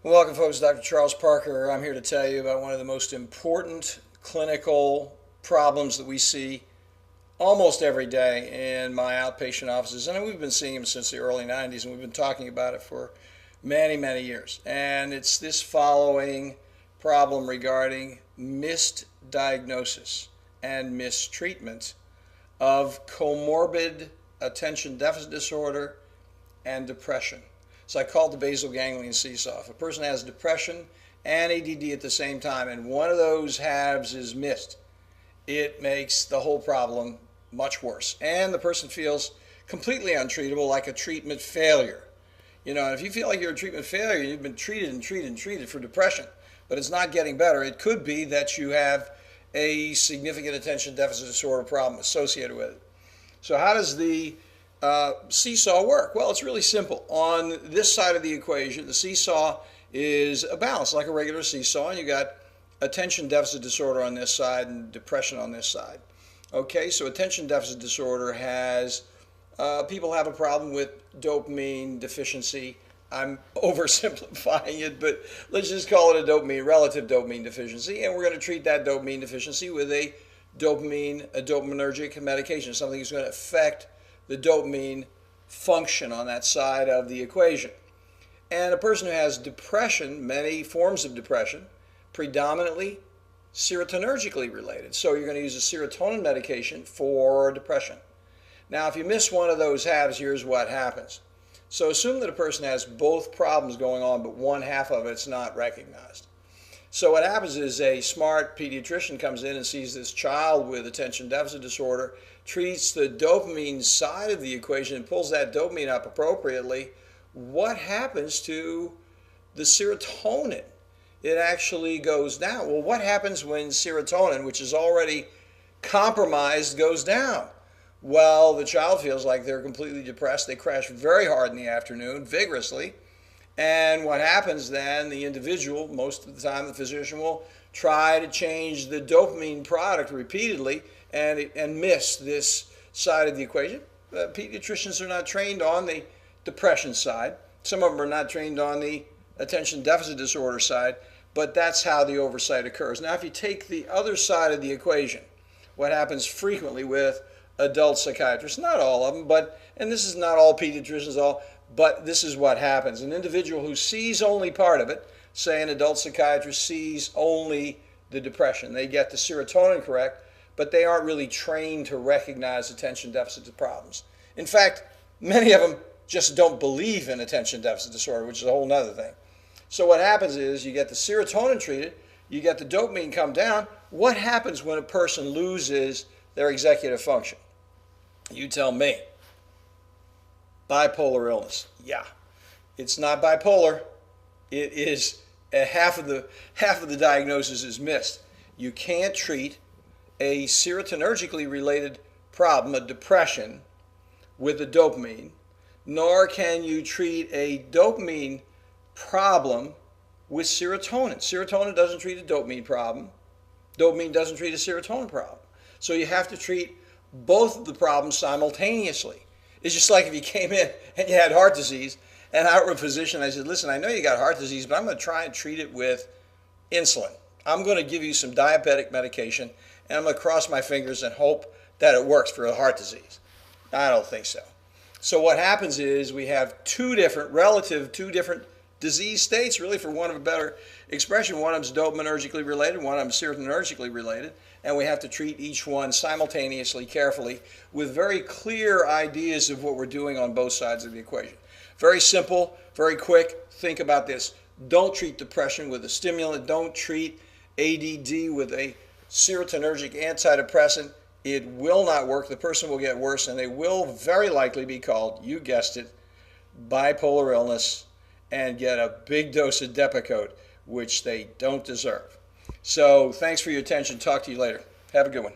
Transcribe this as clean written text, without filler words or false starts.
Welcome, folks. Dr. Charles Parker. I'm here to tell you about one of the most important clinical problems that we see almost every day in my outpatient offices. And we've been seeing them since the early 90s, and we've been talking about it for many, many years. And it's this following problem regarding misdiagnosis and mistreatment of comorbid attention deficit disorder and depression. So I call it the basal ganglion seesaw. If a person has depression and ADD at the same time, and one of those halves is missed, it makes the whole problem much worse. And the person feels completely untreatable, like a treatment failure. You know, if you feel like you're a treatment failure, you've been treated and treated and treated for depression, but it's not getting better, it could be that you have a significant attention deficit disorder problem associated with it. So how does the seesaw work? Well, it's really simple. On this side of the equation, the seesaw is a balance, like a regular seesaw, and you got attention deficit disorder on this side and depression on this side. Okay, so attention deficit disorder has, people have a problem with dopamine deficiency. I'm oversimplifying it, but let's just call it a relative dopamine deficiency, and we're going to treat that dopamine deficiency with a dopaminergic medication, something that's going to affect the dopamine function on that side of the equation. And a person who has depression, many forms of depression, predominantly serotonergically related. So you're going to use a serotonin medication for depression. Now, if you miss one of those halves, here's what happens. So assume that a person has both problems going on, but one half of it's not recognized. So what happens is a smart pediatrician comes in and sees this child with attention deficit disorder, treats the dopamine side of the equation and pulls that dopamine up appropriately. What happens to the serotonin? It actually goes down. Well, what happens when serotonin, which is already compromised, goes down? Well, the child feels like they're completely depressed. They crash very hard in the afternoon, vigorously. And what happens then, the individual, most of the time the physician will try to change the dopamine product repeatedly and miss this side of the equation. Pediatricians are not trained on the depression side. Some of them are not trained on the attention deficit disorder side, but that's how the oversight occurs. Now, if you take the other side of the equation, what happens frequently with adult psychiatrists, not all of them, and this is not all pediatricians, but this is what happens. An individual who sees only part of it, say an adult psychiatrist sees only the depression, they get the serotonin correct, but they aren't really trained to recognize attention deficit problems. In fact, many of them just don't believe in attention deficit disorder, which is a whole other thing. So what happens is you get the serotonin treated, you get the dopamine come down. What happens when a person loses their executive function? You tell me. Bipolar illness. Yeah, it's not bipolar. It is half of the diagnosis is missed. You can't treat a serotonergically related problem, a depression, with a dopamine, nor can you treat a dopamine problem with serotonin. Serotonin doesn't treat a dopamine problem. Dopamine doesn't treat a serotonin problem. So you have to treat both of the problems simultaneously. It's just like if you came in and you had heart disease, and I were a physician, I said, listen, I know you got heart disease, but I'm going to try and treat it with insulin. I'm going to give you some diabetic medication, and I'm going to cross my fingers and hope that it works for a heart disease. I don't think so. So what happens is we have two different disease states, really, for want of a better expression. One of them is dopaminergically related, one of them is serotonergically related, and we have to treat each one simultaneously, carefully, with very clear ideas of what we're doing on both sides of the equation. Very simple, very quick. Think about this. Don't treat depression with a stimulant. Don't treat ADD with a serotonergic antidepressant. It will not work. The person will get worse, and they will very likely be called, you guessed it, bipolar illness, and get a big dose of Depakote, which they don't deserve. So thanks for your attention. Talk to you later. Have a good one.